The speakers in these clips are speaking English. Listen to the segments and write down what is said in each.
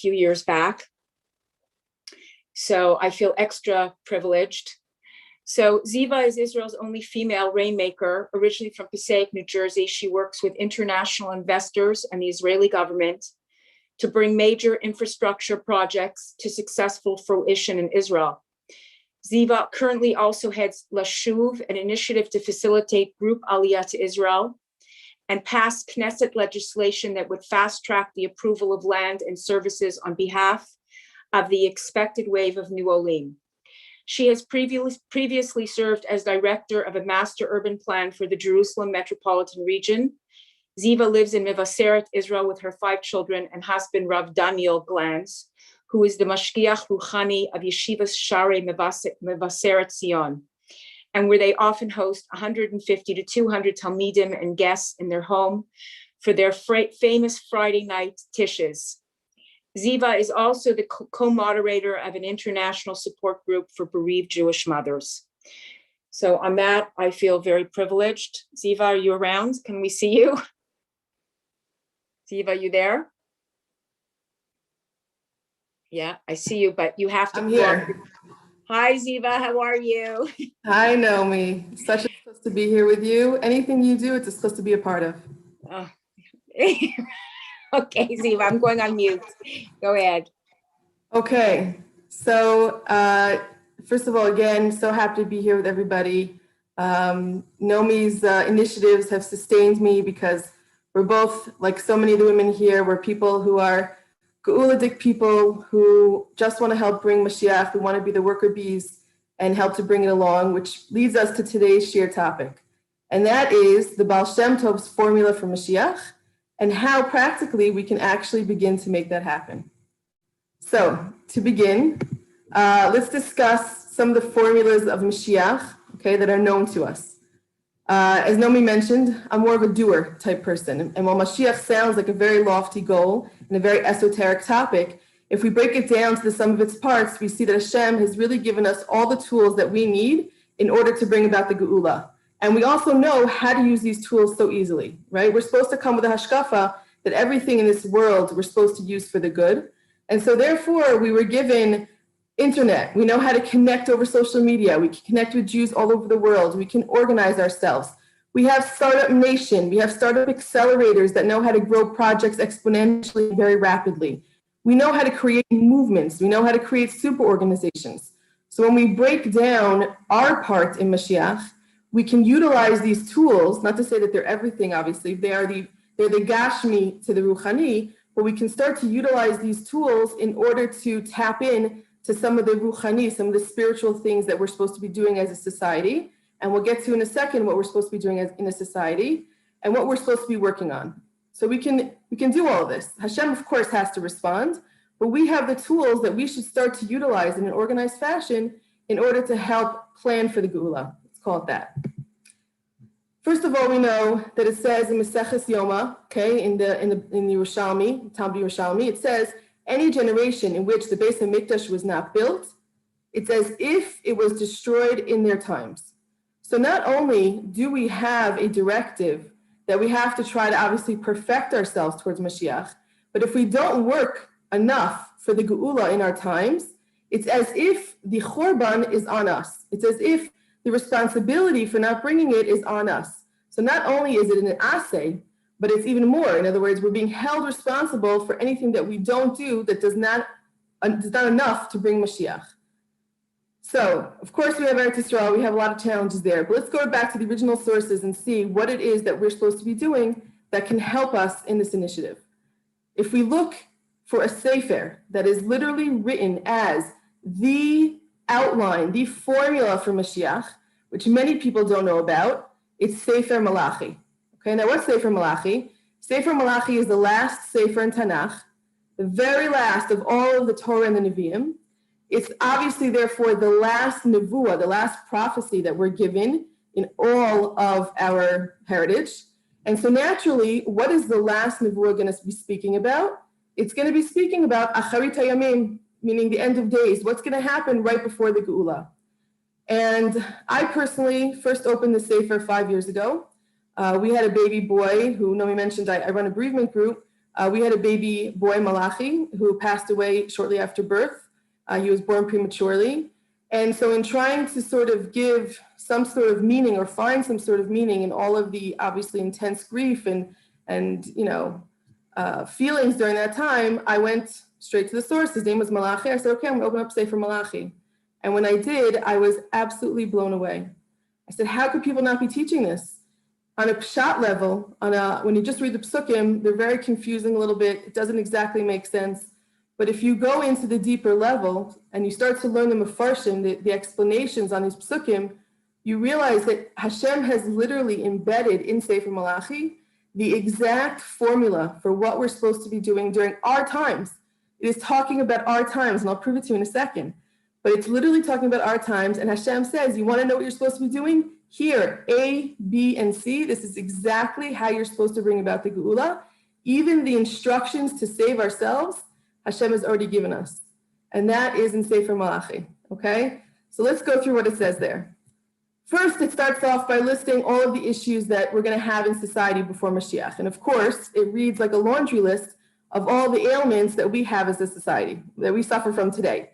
few years back. So I feel extra privileged. So Ziva is Israel's only female rainmaker, originally from Passaic, New Jersey. She works with international investors and the Israeli government to bring major infrastructure projects to successful fruition in Israel. Ziva currently also heads Lashuv, an initiative to facilitate group aliyah to Israel, and passed Knesset legislation that would fast-track the approval of land and services on behalf of the expected wave of new olim. She has previously served as director of a master urban plan for the Jerusalem metropolitan region. Ziva lives in Mevaseret, Israel, with her 5 children and husband, Rav Daniel Glanz, who is the Mashgiach Ruchani of Yeshivas Sharei Mevaseret Zion, and where they often host 150 to 200 Talmidim and guests in their home for their famous Friday night tishes. Ziva is also the co-moderator of an international support group for bereaved Jewish mothers. So on that, I feel very privileged. Ziva, are you around? Can we see you? Ziva, are you there? Yeah, I see you, but you have to. I'm here. Hi, Ziva, how are you? Hi, Naomi. Such a pleasure to be here with you. Anything you do, it's a pleasure to be a part of. Oh. Okay, Ziva, I'm going on mute. Go ahead. Okay, so first of all, again, so happy to be here with everybody. Naomi's initiatives have sustained me because we're both, like so many of the women here, we're people who are Geuladik people who just want to help bring Mashiach. We want to be the worker bees and help to bring it along, which leads us to today's shir topic. And that is the Baal Shem Tov's formula for Mashiach and how practically we can actually begin to make that happen. So to begin, let's discuss some of the formulas of Mashiach, okay, that are known to us. As Naomi mentioned, I'm more of a doer type person. And while Mashiach sounds like a very lofty goal and a very esoteric topic, if we break it down to the sum of its parts, we see that Hashem has really given us all the tools that we need in order to bring about the Geula. And we also know how to use these tools so easily, right? We're supposed to come with a hashkafa that everything in this world we're supposed to use for the good. And so therefore we were given internet. We know how to connect over social media. We can connect with Jews all over the world. We can organize ourselves. We have Startup Nation. We have startup accelerators that know how to grow projects exponentially very rapidly. We know how to create movements. We know how to create super organizations. So when we break down our part in Mashiach, we can utilize these tools, not to say that they're everything, obviously. They're the Gashmi to the Ruchani, but we can start to utilize these tools in order to tap in to some of the Ruchani, some of the spiritual things that we're supposed to be doing as a society. And we'll get to in a second what we're supposed to be doing in a society and what we're supposed to be working on. So we can do all of this. Hashem, of course, has to respond, but we have the tools that we should start to utilize in an organized fashion in order to help plan for the Geula. Let's call it that. First of all, we know that it says in Maseches Yoma, okay, in the Yerushalmi, Talmud Yerushalmi, it says any generation in which the Beis HaMikdash was not built, it's as if it was destroyed in their times. So not only do we have a directive that we have to try to obviously perfect ourselves towards Mashiach, but if we don't work enough for the Geula in our times, it's as if the Chorban is on us. It's as if the responsibility for not bringing it is on us. So not only is it an asay, but it's even more. In other words, we're being held responsible for anything that we don't do that does not enough to bring Mashiach. So, of course, we have Eretz Yisrael. We have a lot of challenges there. But let's go back to the original sources and see what it is that we're supposed to be doing that can help us in this initiative. If we look for a sefer that is literally written as the outline, the formula for Mashiach, which many people don't know about, it's Sefer Malachi. Okay, now what's Sefer Malachi? Sefer Malachi is the last sefer in Tanakh, the very last of all of the Torah and the Nevi'im. It's obviously, therefore, the last nevuah, the last prophecy that we're given in all of our heritage. And so naturally, what is the last nevuah going to be speaking about? It's going to be speaking about Acharit Hayamim, meaning the end of days. What's going to happen right before the Geula? And I personally first opened the Sefer 5 years ago. We had a baby boy who, Nomi mentioned, I run a bereavement group. We had a baby boy, Malachi, who passed away shortly after birth. He was born prematurely. And so in trying to sort of give some sort of meaning or find some sort of meaning in all of the obviously intense grief and feelings during that time, I went straight to the source. His name was Malachi. I said, okay, I'm gonna open up Sefer Malachi. And when I did, I was absolutely blown away. I said, how could people not be teaching this? On a pshat level, when you just read the psukim, they're very confusing a little bit. It doesn't exactly make sense. But if you go into the deeper level and you start to learn the mefarshim, the explanations on these psukim, you realize that Hashem has literally embedded in Sefer Malachi the exact formula for what we're supposed to be doing during our times. It is talking about our times, and I'll prove it to you in a second. But it's literally talking about our times, and Hashem says, you want to know what you're supposed to be doing? Here, A, B, and C, this is exactly how you're supposed to bring about the Geula. Even the instructions to save ourselves, Hashem has already given us. And that is in Sefer Malachi, okay? So let's go through what it says there. First, it starts off by listing all of the issues that we're going to have in society before Mashiach. And of course, it reads like a laundry list of all the ailments that we have as a society, that we suffer from today.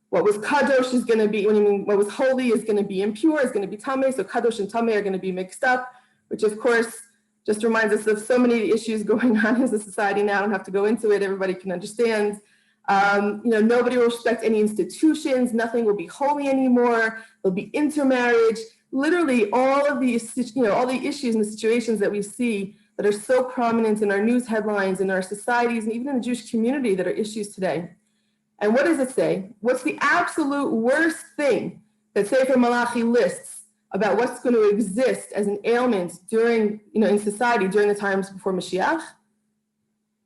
What was kadosh is going to be, what was holy is going to be impure, is going to be tameh, so kadosh and tameh are going to be mixed up, which of course just reminds us of so many issues going on as a society now. I don't have to go into it, everybody can understand. Nobody will respect any institutions, nothing will be holy anymore, there'll be intermarriage. Literally all of these, all the issues and the situations that we see that are so prominent in our news headlines, in our societies, and even in the Jewish community that are issues today. And what does it say? What's the absolute worst thing that Sefer Malachi lists about what's going to exist as an ailment during, in society during the times before Mashiach?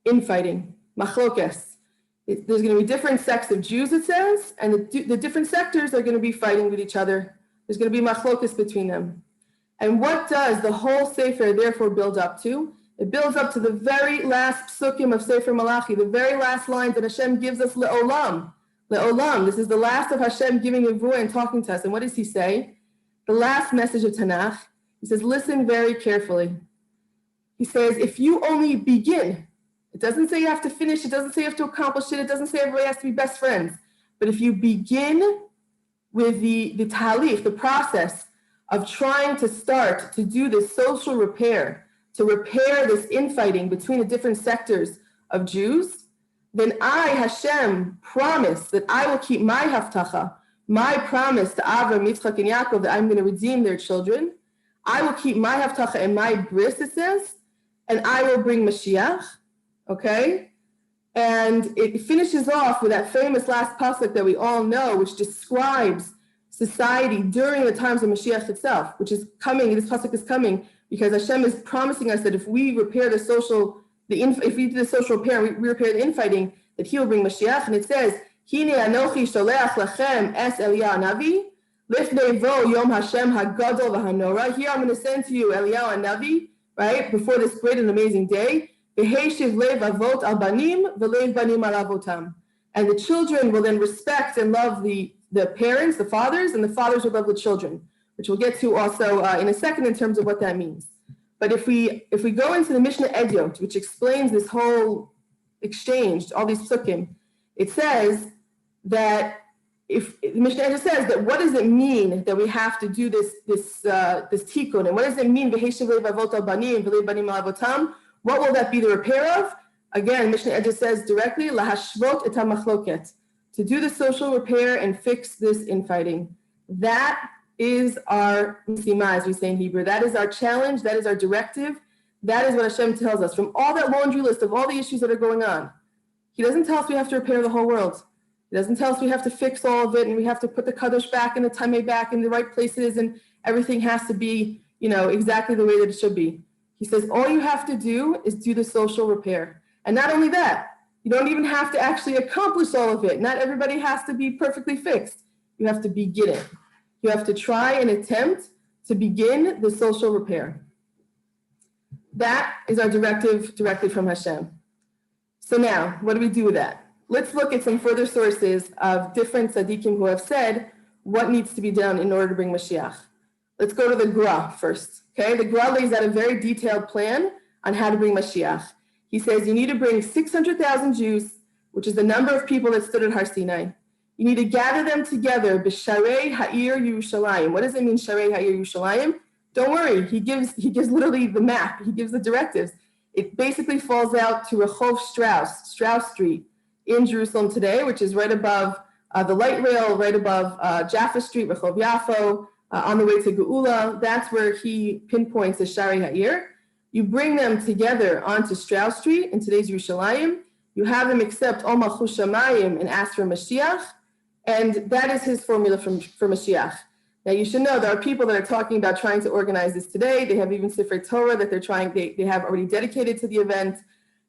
Infighting, machlokes. There's going to be different sects of Jews, it says, and the different sectors are going to be fighting with each other. There's going to be machlokes between them. And what does the whole Sefer therefore build up to? It builds up to the very last psukim of Sefer Malachi, the very last lines that Hashem gives us le'olam. Le'olam, this is the last of Hashem giving a voice and talking to us. And what does he say? The last message of Tanakh, he says, listen very carefully. He says, if you only begin, it doesn't say you have to finish, it doesn't say you have to accomplish it, it doesn't say everybody has to be best friends. But if you begin with the tahalif, the process of trying to start to do this social repair, to repair this infighting between the different sectors of Jews, then I, Hashem, promise that I will keep my haftacha, my promise to Avram, Yitzchak, and Yaakov that I'm going to redeem their children. I will keep my haftacha and my bris, it says, and I will bring Mashiach, okay? And it finishes off with that famous last pasuk that we all know, which describes society during the times of Mashiach itself, which is coming. This pasuk is coming because Hashem is promising us that if we repair if we do the social repair, we repair the infighting, that He will bring Mashiach. And it says, "Hine anochi sholeach lachem es Eliyahu Navi lifnei vo yom Hashem hagadol v'hanora." Here I'm going to send to you Eliyahu Navi, right before this great and amazing day. And the children will then respect and love the parents, the fathers, and the fathers will love the children, which we'll get to also in a second in terms of what that means. But if we go into the Mishnah Ediot, which explains this whole exchange, all these psukim, it says that if the Mishnah Ediot says that what does it mean that we have to do this tikkun, and what does it mean? What will that be the repair of? Again, Mishnah Ediot says directly, lahashvot et hamachloket, to do the social repair and fix this infighting. That is our misima, as we say in Hebrew. That is our challenge. That is our directive. That is what Hashem tells us. From all that laundry list of all the issues that are going on, He doesn't tell us we have to repair the whole world. He doesn't tell us we have to fix all of it and we have to put the kadosh back and the tameh back in the right places and everything has to be, exactly the way that it should be. He says, all you have to do is do the social repair. And not only that, you don't even have to actually accomplish all of it. Not everybody has to be perfectly fixed. You have to begin it. You have to try and attempt to begin the social repair. That is our directive directly from Hashem. So now, what do we do with that? Let's look at some further sources of different tzaddikim who have said what needs to be done in order to bring Mashiach. Let's go to the Gra first. Okay, the Gra lays out a very detailed plan on how to bring Mashiach. He says, you need to bring 600,000 Jews, which is the number of people that stood at Har Sinai. You need to gather them together, b'sharei ha'ir Yerushalayim. What does it mean, sharei ha'ir Yerushalayim? Don't worry, he gives literally the map, he gives the directives. It basically falls out to Rehov Strauss Street in Jerusalem today, which is right above the light rail, right above Jaffa Street, Rehov Yafo, on the way to Geula. That's where he pinpoints the Sharei Ha'ir. You bring them together onto Strauss Street in today's Yerushalayim. You have them accept Ol Malchus Shamayim and ask for Mashiach. And that is his formula for Mashiach. Now you should know there are people that are talking about trying to organize this today. They have even Sefer Torah that they have already dedicated to the event.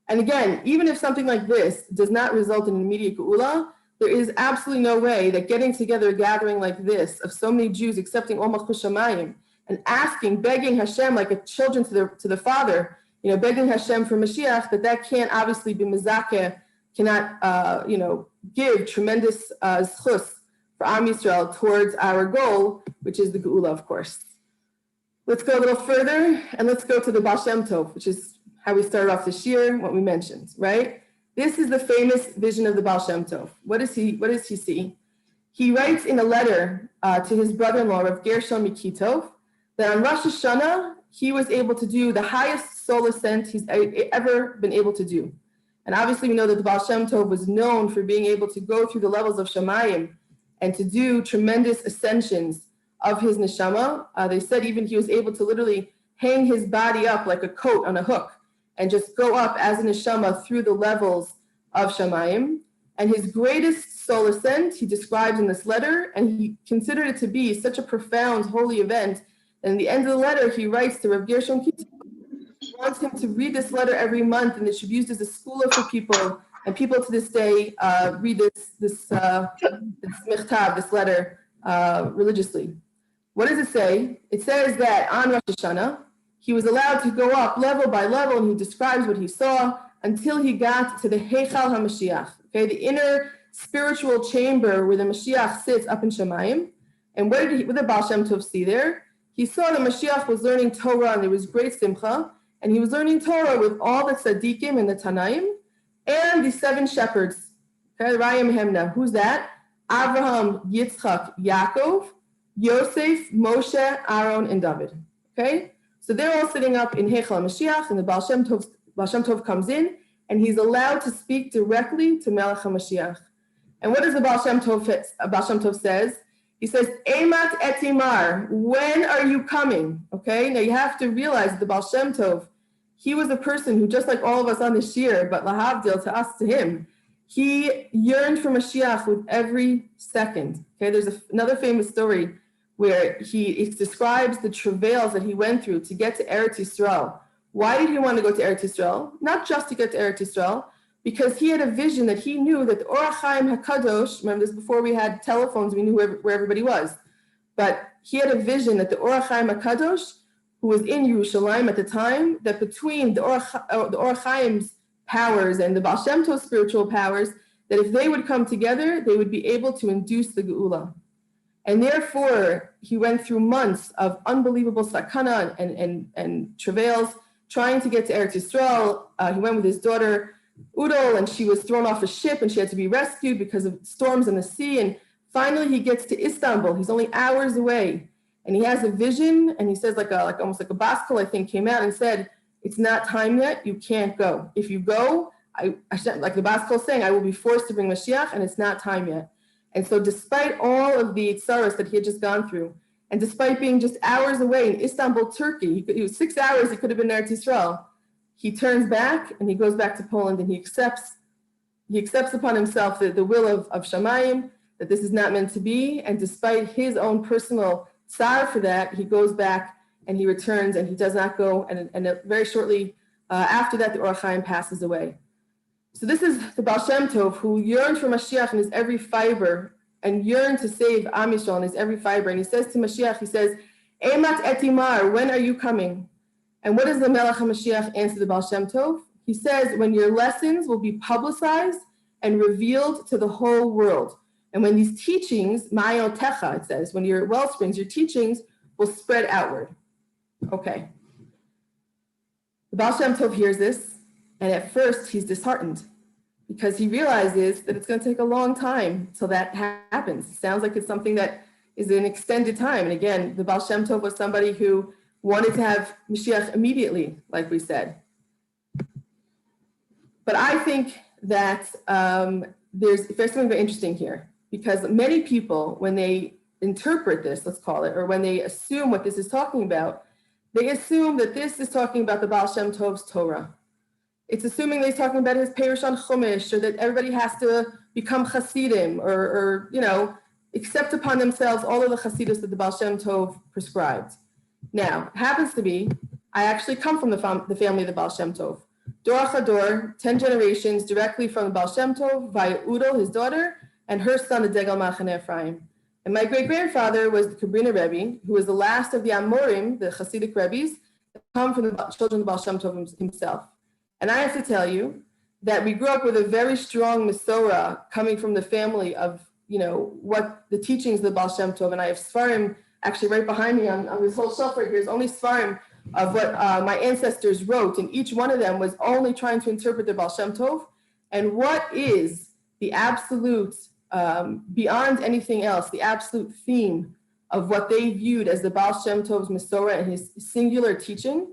And again, even if something like this does not result in an immediate geula, there is absolutely no way that getting together a gathering like this of so many Jews accepting Ol Malchus Shamayim and asking, begging Hashem like a children to the Father, begging Hashem for Mashiach, that can't obviously be mezakeh, cannot give tremendous zchus for Am Yisrael towards our goal, which is the Geula, of course. Let's go a little further, and let's go to the Baal Shem Tov, which is how we started off this year, what we mentioned, right? This is the famous vision of the Baal Shem Tov. What does he see? He writes in a letter to his brother-in-law, Rav Gershon Mikitov, that on Rosh Hashanah, he was able to do the highest soul ascent he's ever been able to do. And obviously we know that the Baal Shem Tov was known for being able to go through the levels of Shamayim and to do tremendous ascensions of his neshama. They said even he was able to literally hang his body up like a coat on a hook and just go up as a neshama through the levels of Shamayim. And his greatest soul ascent, he describes in this letter, and he considered it to be such a profound holy event. And in the end of the letter, he writes to Rav Gershon Kittel, he wants him to read this letter every month, and it should be used as a schooler for people. And people to this day read this michtav, this letter, religiously. What does it say? It says that on Rosh Hashanah, he was allowed to go up level by level, and he describes what he saw until he got to the Heichal HaMashiach, okay, the inner spiritual chamber where the Mashiach sits up in Shamayim. And what did the Baal Shem Tov see there? He saw the Mashiach was learning Torah, and there was great simcha, and he was learning Torah with all the tzaddikim and the Tanaim, and the 7 shepherds, okay, Rayam Hemna. Who's that? Abraham, Yitzchak, Yaakov, Yosef, Moshe, Aaron, and David. Okay, so they're all sitting up in Heichal HaMashiach, and the Baal Shem Tov comes in, and he's allowed to speak directly to Melech HaMashiach. And what does the Baal Shem Tov says? He says, Emat etimar, when are you coming? Okay, now you have to realize that the Baal Shem Tov, he was a person who, just like all of us on this year, but lahavdil to us, to him, he yearned for Mashiach with every second. Okay, there's another famous story where he describes the travails that he went through to get to Eretz Yisrael. Why did he want to go to Eretz Yisrael? Not just to get to Eretz Yisrael, because he had a vision that he knew that the Or HaChaim HaKadosh, remember this, before we had telephones, we knew where everybody was. But he had a vision that the Or HaChaim HaKadosh, who was in Yerushalayim at the time, that between the Or HaChaim's powers and the Baal Shem Tov's spiritual powers, that if they would come together, they would be able to induce the Geula. And therefore, he went through months of unbelievable sakana and travails, trying to get to Eretz Yisrael. He went with his daughter, Udal, and she was thrown off a ship, and she had to be rescued because of storms in the sea. And finally, he gets to Istanbul. He's only hours away, and he has a vision. And he says, almost like a baskol, I think, came out and said, "It's not time yet. You can't go. If you go, like the baskol saying, I will be forced to bring Mashiach, and it's not time yet." And so, despite all of the tsaros that he had just gone through, and despite being just hours away in Istanbul, Turkey, he was 6 hours. He could have been there to Israel. He turns back and he goes back to Poland, and he accepts upon himself the will of Shamayim, that this is not meant to be. And despite his own personal tsar for that, he goes back and he returns, and he does not go. And very shortly after that, the Or HaChaim passes away. So this is the Baal Shem Tov, who yearned for Mashiach in his every fiber and yearned to save Am Yisrael in his every fiber. And he says to Mashiach, he says, Emat etimar, when are you coming? And what does the Melech HaMashiach answer the Baal Shem Tov? He says, when your lessons will be publicized and revealed to the whole world. And when these teachings, ma'ayotecha, it says, when your wellsprings, your teachings will spread outward. Okay. The Baal Shem Tov hears this, And at first he's disheartened because he realizes that it's going to take a long time till that happens. It sounds like it's something that is an extended time. And again, the Baal Shem Tov was somebody who wanted to have Mashiach immediately, like we said. But I think that there's something very interesting here, because many people, when they interpret this, let's call it, or when they assume what this is talking about, they assume that this is talking about the Baal Shem Tov's Torah. It's assuming that he's talking about his Perush on Chumash, or that everybody has to become Hasidim, or accept upon themselves all of the Hasidus that the Baal Shem Tov prescribed. Now, it happens to be, I actually come from the family of the Baal Shem Tov. Dor Chador, 10 generations directly from the Baal Shem Tov, via Udal, his daughter, and her son, the Degel Machaneh Ephraim. And my great-grandfather was the Kabrina Rebbe, who was the last of the Amorim, the Hasidic Rebbes, that come from the children of the Baal Shem Tov himself. And I have to tell you that we grew up with a very strong Masorah coming from the family of, what the teachings of the Baal Shem Tov. And I have Sfarim actually right behind me on this whole shelf right here is only Sfarim of what my ancestors wrote. And each one of them was only trying to interpret the Baal Shem Tov. And what is the absolute, beyond anything else, the absolute theme of what they viewed as the Baal Shem Tov's Masorah and his singular teaching?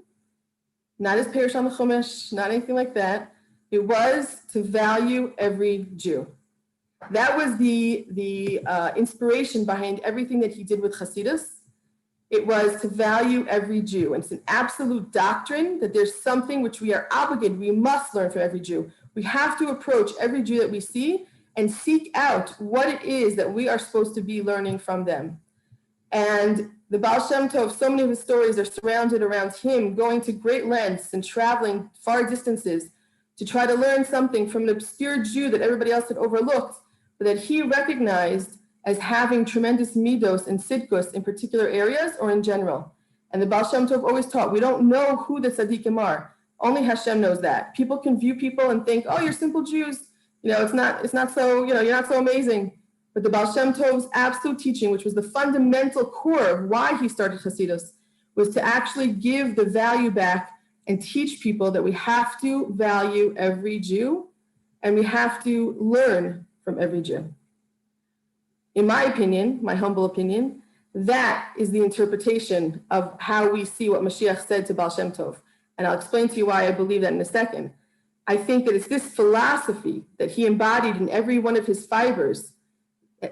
Not his Perush on the Chumash, not anything like that. It was to value every Jew. That was the inspiration behind everything that he did with Hasidus. It was to value every Jew. And it's an absolute doctrine that there's something which we are obligated, we must learn from every Jew. We have to approach every Jew that we see and seek out what it is that we are supposed to be learning from them. And the Baal Shem Tov, so many of his stories are surrounded around him going to great lengths and traveling far distances to try to learn something from an obscure Jew that everybody else had overlooked, but that he recognized as having tremendous midos and sidkus in particular areas or in general. And the Baal Shem Tov always taught, we don't know who the tzaddikim are. Only Hashem knows that. People can view people and think, oh, you're simple Jews. It's not so, you're not so amazing. But the Baal Shem Tov's absolute teaching, which was the fundamental core of why he started Hasidus, was to actually give the value back and teach people that we have to value every Jew and we have to learn from every Jew. In my opinion, my humble opinion, that is the interpretation of how we see what Mashiach said to Baal Shem Tov. And I'll explain to you why I believe that in a second. I think that it's this philosophy that he embodied in every one of his fibers,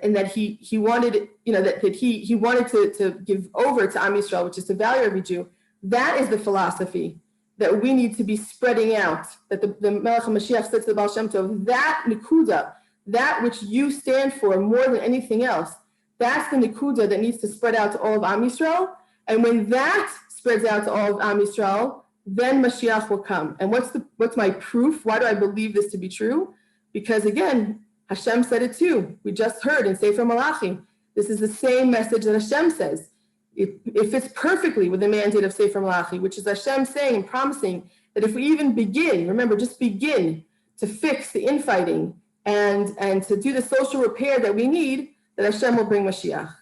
and that he wanted, that he wanted to give over to Am Yisrael, which is to value every Jew. That is the philosophy that we need to be spreading out, that the Melech HaMashiach said to the Baal Shem Tov, that nikuda, that which you stand for more than anything else, that's the nikuda that needs to spread out to all of Am Yisrael. And when that spreads out to all of Am Yisrael, then Mashiach will come. And what's my proof? Why do I believe this to be true? Because again, Hashem said it too. We just heard in Sefer Malachi. This is the same message that Hashem says. It fits perfectly with the mandate of Sefer Malachi, which is Hashem saying and promising that if we even begin, remember, just begin to fix the infighting and to do the social repair that we need, that Hashem will bring Mashiach.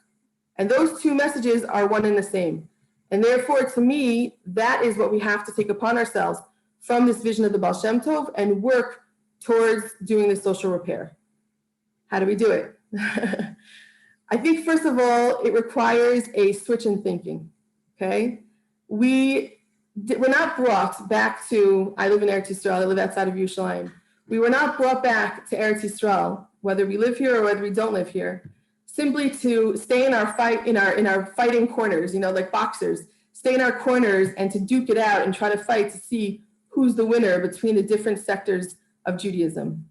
And those two messages are one and the same. And therefore, to me, that is what we have to take upon ourselves from this vision of the Baal Shem Tov and work towards doing the social repair. How do we do it? I think, first of all, it requires a switch in thinking, okay? We're not brought back to, I live in Eretz Yisrael, I live outside of Yerushalayim. We were not brought back to Eretz Yisrael, whether we live here or whether we don't live here, simply to stay in our fighting corners, like boxers, stay in our corners and to duke it out and try to fight to see who's the winner between the different sectors of Judaism.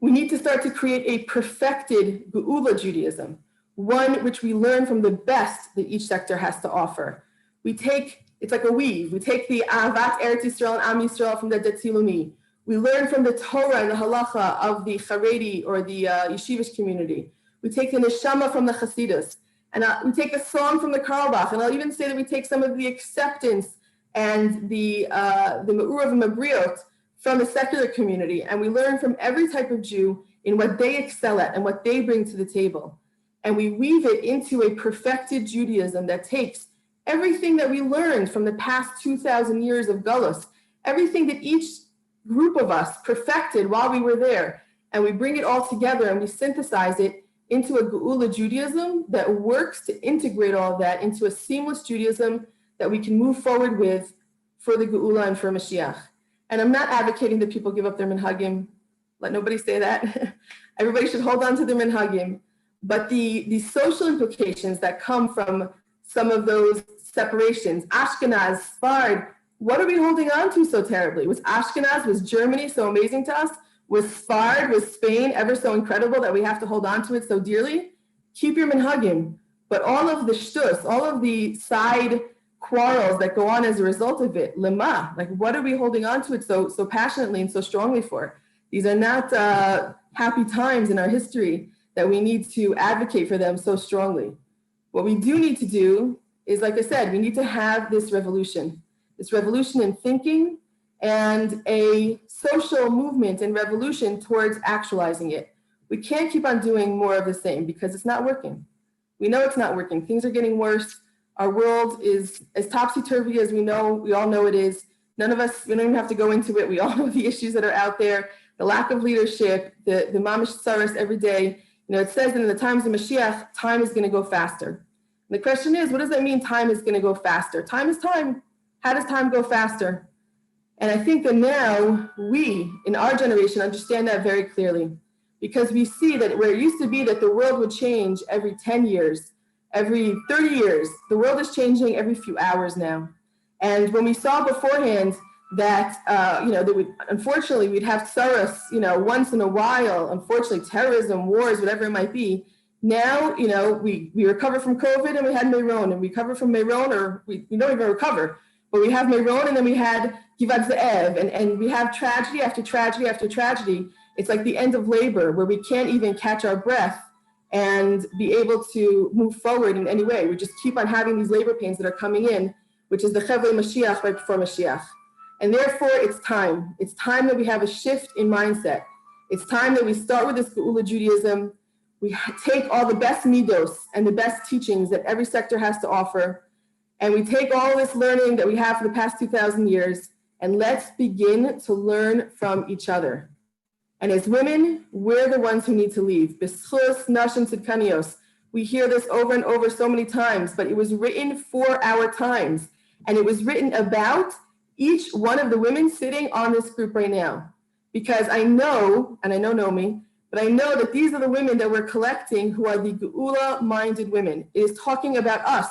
We need to start to create a perfected Geula Judaism, one which we learn from the best that each sector has to offer. It's like a weave. We take the Ahavat Eretz Yisrael and Am Yisrael from the Detzilumi. We learn from the Torah and the Halacha of the Haredi or the Yeshivish community. We take the Neshama from the Hasidus. And we take a song from the Karlbach. And I'll even say that we take some of the acceptance and the Me'urav and Mabriot from the secular community, and we learn from every type of Jew in what they excel at and what they bring to the table. And we weave it into a perfected Judaism that takes everything that we learned from the past 2,000 years of Galus, everything that each group of us perfected while we were there, and we bring it all together and we synthesize it into a Geula Judaism that works to integrate all of that into a seamless Judaism that we can move forward with for the Geula and for Mashiach. And I'm not advocating that people give up their minhagim. Let nobody say that. Everybody should hold on to their minhagim. But the social implications that come from some of those separations, Ashkenaz, Sfard, what are we holding on to so terribly? Was Ashkenaz, was Germany so amazing to us? Was Sfard, was Spain ever so incredible that we have to hold on to it so dearly? Keep your minhagim. But all of the shtus, all of the side quarrels that go on as a result of it, lema, like what are we holding on to it so passionately and so strongly for? These are not happy times in our history that we need to advocate for them so strongly. What we do need to do is, like I said, we need to have this revolution in thinking and a social movement and revolution towards actualizing it. We can't keep on doing more of the same because it's not working. We know it's not working. Things are getting worse. Our world is as topsy-turvy as we all know it is. None of us, we don't even have to go into it. We all know the issues that are out there, the lack of leadership, the mamish tsaros every day. You know, it says that in the times of Mashiach, time is going to go faster. And the question is, what does that mean time is going to go faster? Time is time. How does time go faster? And I think that now we, in our generation, understand that very clearly because we see that where it used to be that the world would change every 10 years, every 30 years, the world is changing every few hours now. And when we saw beforehand that, unfortunately, we'd have tsaros, once in a while, unfortunately, terrorism, wars, whatever it might be. Now, we recover from COVID and we had Meron, and we recover from Meron, or we don't even recover, but we have Meron and then we had Givat Ze'ev, and we have tragedy after tragedy after tragedy. It's like the end of labor where we can't even catch our breath and be able to move forward in any way. We just keep on having these labor pains that are coming in, which is the Chevle Mashiach right before Mashiach. And therefore, it's time. It's time that we have a shift in mindset. It's time that we start with this Geula Judaism. We take all the best midos and the best teachings that every sector has to offer, and we take all this learning that we have for the past 2,000 years, and let's begin to learn from each other. And as women, we're the ones who need to lead. B'schus nashim tzidkanios. We hear this over and over so many times, but it was written for our times. And it was written about each one of the women sitting on this group right now. Because I know, and I know Nomi, but I know that these are the women that we're collecting who are the Geula-minded women. It is talking about us.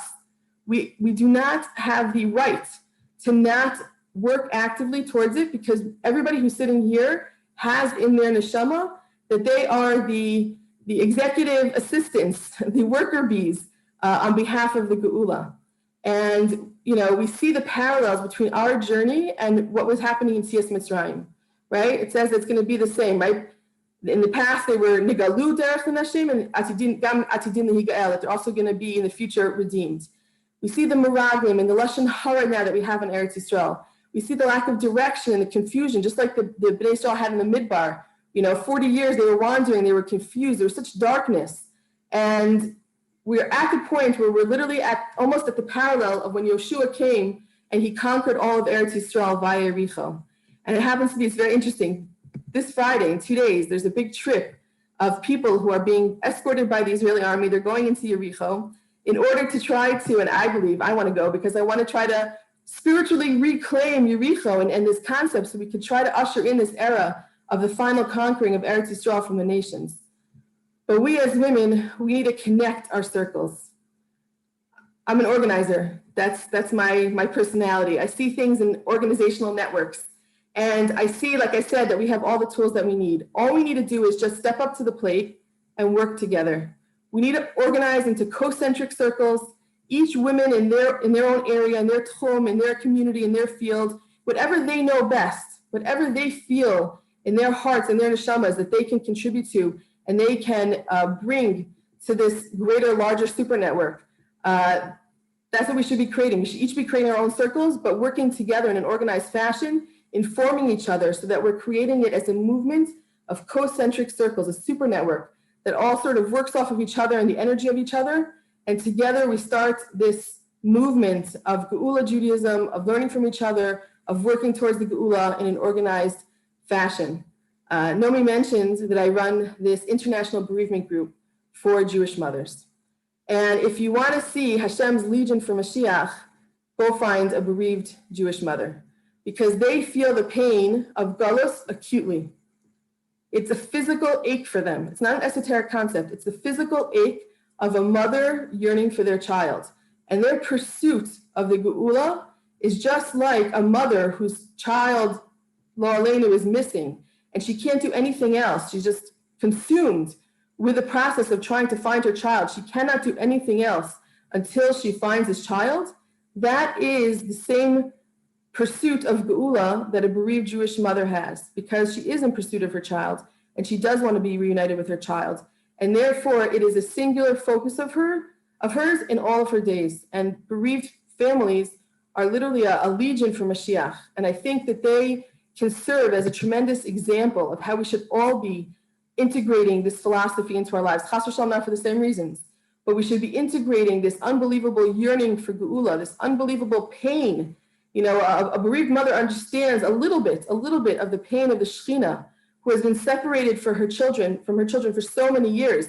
We do not have the right to not work actively towards it because everybody who's sitting here has in their neshama that they are the executive assistants, the worker bees on behalf of the Geula. And, we see the parallels between our journey and what was happening in Tzias Mitzrayim, right? It says it's going to be the same, right? In the past, they were nigalu derech nashim and atidin lehigael, that they're also going to be in the future redeemed. We see the meraglim and the lashon hara now that we have in Eretz Yisrael. We see the lack of direction and the confusion, just like the Bnei Yisrael had in the Midbar. 40 years they were wandering, they were confused, there was such darkness. And we're at the point where we're literally almost at the parallel of when Yeshua came and he conquered all of Eretz Yisrael via Yericho. And it happens to be, it's very interesting. This Friday, in 2 days, there's a big trip of people who are being escorted by the Israeli army. They're going into Yericho in order to try to, and I believe I want to go because I want to try to spiritually reclaim Yericho and this concept so we could try to usher in this era of the final conquering of Eretz Yisrael from the nations. But we as women, we need to connect our circles. I'm an organizer. That's my personality. I see things in organizational networks. And I see, like I said, that we have all the tools that we need. All we need to do is just step up to the plate and work together. We need to organize into concentric circles, each woman in their own area, in their tchum, in their community, in their field, whatever they know best, whatever they feel in their hearts and their neshamas that they can contribute to and they can bring to this greater, larger super network. That's what we should be creating. We should each be creating our own circles, but working together in an organized fashion, informing each other so that we're creating it as a movement of concentric circles, a super network that all sort of works off of each other and the energy of each other. And together we start this movement of Geula Judaism, of learning from each other, of working towards the Geula in an organized fashion. Nomi mentioned that I run this international bereavement group for Jewish mothers. And if you want to see Hashem's legion for Mashiach, go find a bereaved Jewish mother, because they feel the pain of galus acutely. It's a physical ache for them. It's not an esoteric concept. It's the physical ache of a mother yearning for their child. And their pursuit of the geula is just like a mother whose child, Lo Aleinu, is missing, and she can't do anything else. She's just consumed with the process of trying to find her child. She cannot do anything else until she finds this child. That is the same pursuit of geula that a bereaved Jewish mother has, because she is in pursuit of her child and she does want to be reunited with her child. And therefore, it is a singular focus of hers in all of her days. And bereaved families are literally a legion for Mashiach. And I think that they can serve as a tremendous example of how we should all be integrating this philosophy into our lives. Chas v'shalom, not for the same reasons, but we should be integrating this unbelievable yearning for geula, this unbelievable pain. You know, a bereaved mother understands a little bit of the pain of the Shekhinah, who has been separated from her children for so many years.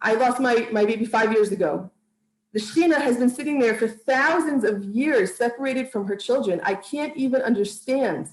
I lost my baby 5 years ago. The Shekhinah has been sitting there for thousands of years, separated from her children. I can't even understand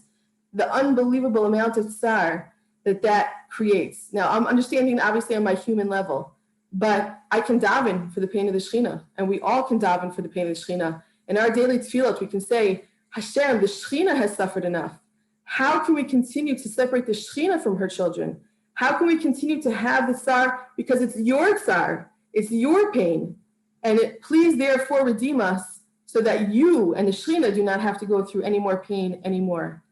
the unbelievable amount of tsar that creates. Now, I'm understanding obviously on my human level, but I can daven for the pain of the Shekhinah, and we all can daven for the pain of the Shekhinah. In our daily tefillot, we can say, Hashem, the Shekhinah has suffered enough. How can we continue to separate the Shekhinah from her children? How can we continue to have the tsar? Because it's your tsar, it's your pain. And please therefore redeem us so that you and the Shekhinah do not have to go through any more pain anymore.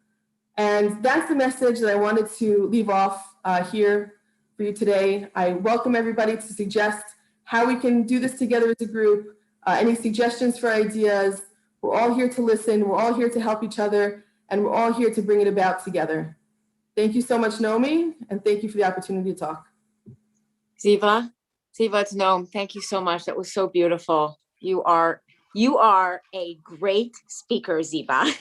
And that's the message that I wanted to leave off here for you today. I welcome everybody to suggest how we can do this together as a group. Any suggestions for ideas? We're all here to listen. We're all here to help each other. And we're all here to bring it about together. Thank you so much, Nomi. And thank you for the opportunity to talk. Ziva, it's Noam. Thank you so much. That was so beautiful. You are a great speaker, Ziva.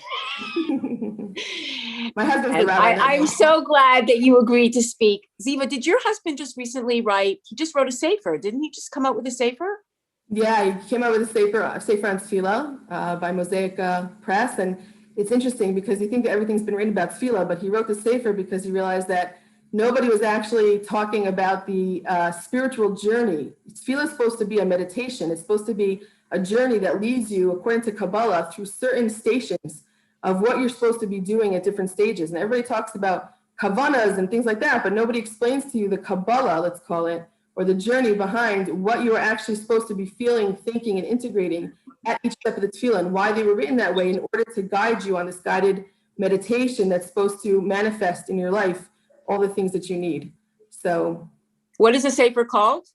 My husband's the rabbi. I'm so glad that you agreed to speak. Ziva, did your husband just recently write? He just wrote a sefer. Didn't he just come out with a sefer? Yeah, he came out with a sefer on Tefillah by Mosaic Press. And it's interesting because you think that everything's been written about Tefillah, but he wrote the sefer because he realized that nobody was actually talking about the spiritual journey. Tefillah is supposed to be a meditation. It's supposed to be a journey that leads you, according to Kabbalah, through certain stations of what you're supposed to be doing at different stages. And everybody talks about kavanas and things like that, but nobody explains to you the Kabbalah, let's call it, or the journey behind what you are actually supposed to be feeling, thinking, and integrating at each step of the tefillah, and why they were written that way in order to guide you on this guided meditation that's supposed to manifest in your life all the things that you need. So, what is the sefer called?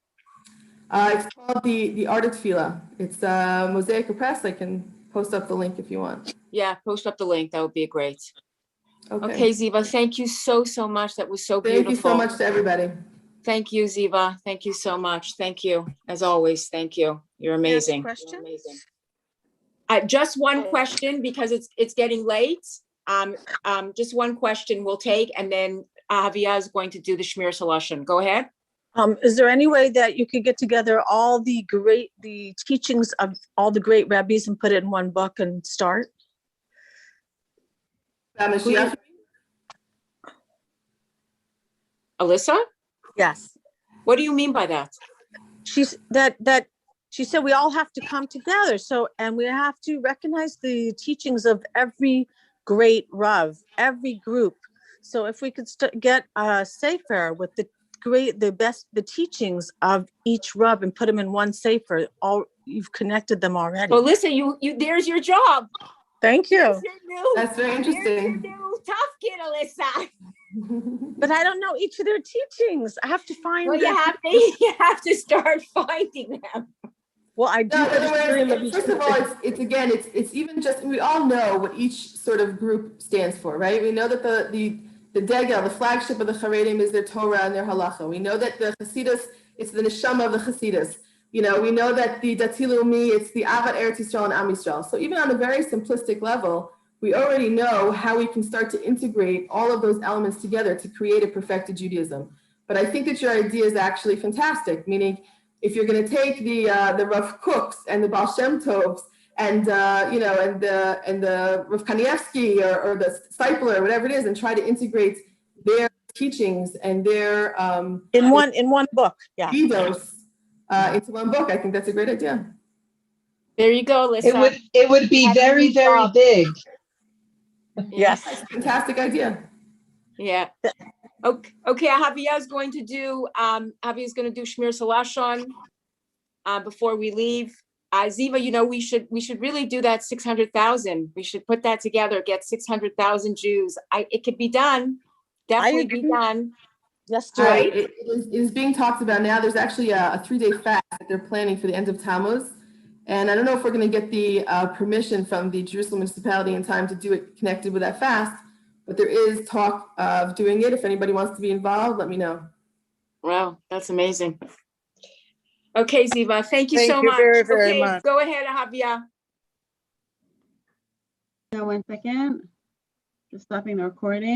It's called the Art of Tefillah. It's Mosaic Press. I can post up the link if you want. Yeah, post up the link. That would be great. Okay, Ziva, thank you so much. That was so beautiful. Thank you so much to everybody. Thank you, Ziva. Thank you so much. Thank you. As always, thank you. You're amazing. Question? Just one question because it's getting late. Just one question we'll take, and then Avia is going to do the Shmir Salashon. Go ahead. Is there any way that you could get together all the teachings of all the great rabbis and put it in one book and start? Alyssa? Yes. What do you mean by that? She said we all have to come together. And we have to recognize the teachings of every great Rav, every group. So if we could get a sefer with the teachings of each Rav and put them in one sefer, you've connected them already. Well, listen, you there's your job. Thank you. That's very interesting. Your new tough kid, Alyssa. But I don't know each of their teachings. I have to find. Well, you have to start finding them. Well, I do. First of all, it's even just, we all know what each sort of group stands for, right? We know that the Degel, the flagship of the Charedim, is their Torah and their Halacha. We know that the Hasidus, it's the Neshama of the Hasidus. You know, we know that the Dati Leumi, it's the Avat Eretz Yisrael and Am Yisrael. So even on a very simplistic level, we already know how we can start to integrate all of those elements together to create a perfected Judaism. But I think that your idea is actually fantastic, meaning if you're going to take the Rav Cooks and the Baal Shem Tovs and the Rav Kanievsky or the Steipler or whatever it is, and try to integrate their teachings and their in one book, yeah, ethos into one book, I think that's a great idea. There you go, Lisa. It would be very, very big. yes. That's a fantastic idea. Yeah. Okay, Javier is going to do Shmir Salashon before we leave. Ziva, you know, we should really do that 600,000. We should put that together, get 600,000 Jews. It could be done. Definitely be done. Yes, Right. Joy. It is being talked about now. There's actually a 3-day fast that they're planning for the end of Tammuz. And I don't know if we're going to get the permission from the Jerusalem municipality in time to do it connected with that fast, but there is talk of doing it. If anybody wants to be involved, let me know. Wow, that's amazing. Okay, Ziva, thank you Thank so you much. very, very Okay, much. go ahead, Javier. Now, 1 second. Just stopping the recording.